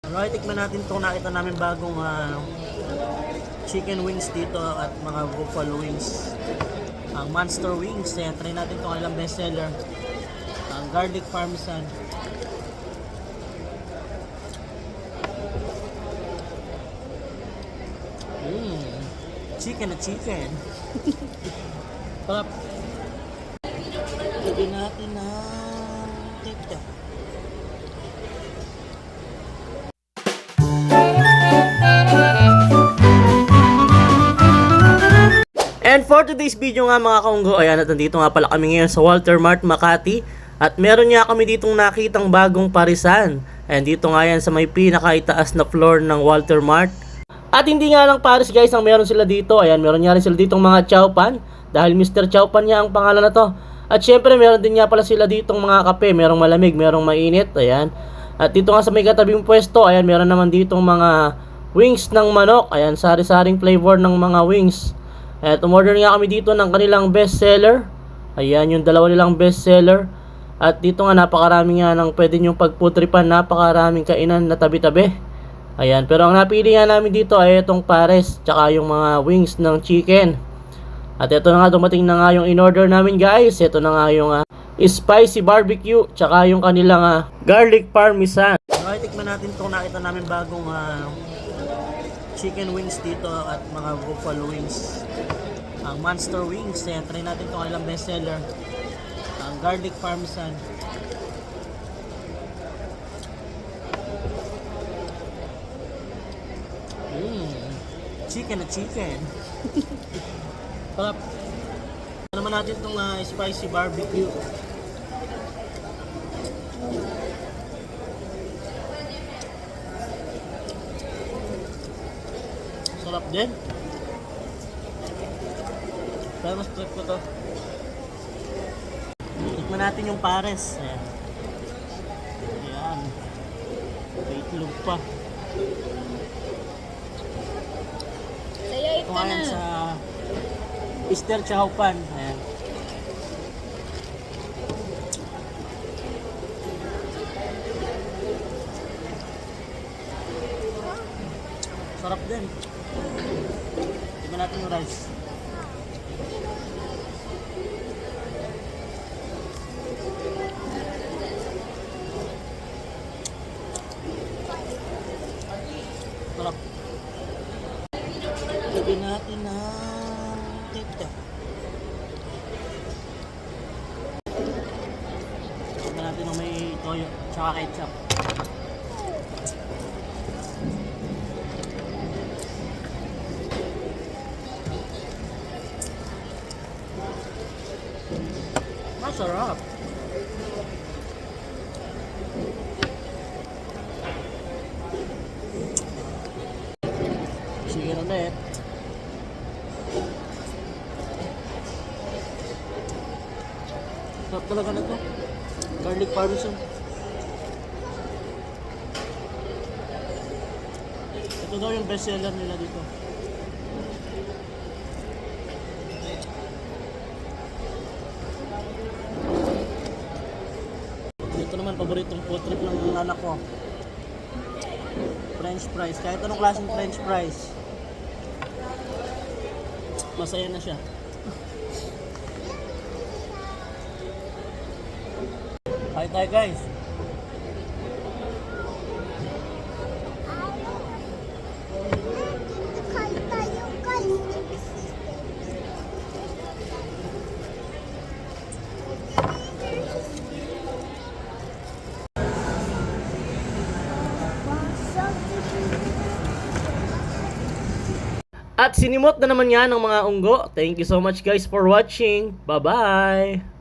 Alright, tikman natin itong nakita namin bagong chicken wings dito at mga buffalo wings. Ang monster wings. Ayan, try natin itong kanilang bestseller. Ang garlic parmesan. Chicken na chicken. Sarap. Lagyan natin ng ketchup. And for today's video nga mga kaunggo, ayan, at nandito nga pala kami ngayon sa Walter Mart, Makati. At meron nga kami ditong nakitang bagong parisan. And dito nga yan sa may pinakaitaas na floor ng Walter Mart. At hindi nga lang paris guys ang meron sila dito. Ayan, meron nga rin sila ditong mga chowpan. Dahil Mr. Chowpan nga ang pangalan na to. At syempre meron din nga pala sila ditong mga kape. Merong malamig, merong mainit. Ayan. At dito nga sa may katabing pwesto, ayan, meron naman ditong mga wings ng manok. Ayan, sari-saring flavor ng mga wings. At umorder nga kami dito ng kanilang bestseller. Ayan, yung dalawa nilang bestseller. At dito nga napakarami nga ng pwede nyong pagputripan. Napakaraming kainan na tabi-tabi. Ayan, pero ang napili nga namin dito ay itong pares. Tsaka yung mga wings ng chicken. At ito na nga, dumating na nga yung in-order namin guys. Ito na nga yung spicy barbecue. Tsaka yung kanilang garlic parmesan. Okay, tikman natin itong nakita namin bagong chicken wings dito at mga buffalo wings. Ang monster wings. Ayan, try natin itong kanilang bestseller. Ang garlic parmesan. Chicken na chicken. Sarap. Naman natin itong spicy barbecue. Sarap din. Pero mas trip ko to. Tikman natin yung pares. Ayan. Ayan. May itlog pa. Ito nga yan sa Mr. Chowpan. Ayan. Sarap din. Tignan natin yung rice. Sarap. Lagyan natin ng ketchup. Lagyan natin ng may toyo tsaka ketchup. Masarap. Sige ulit. Sarap talaga na to. Garlic parmesan. Ito daw yung best seller nila dito. Ito naman paboritong food trip ng anak ko. French fries. Kahit anong klaseng French fries, masaya na siya. Kain tayo guys. At sinimot na naman yan ng mga unggo. Thank you so much guys for watching. Bye-bye!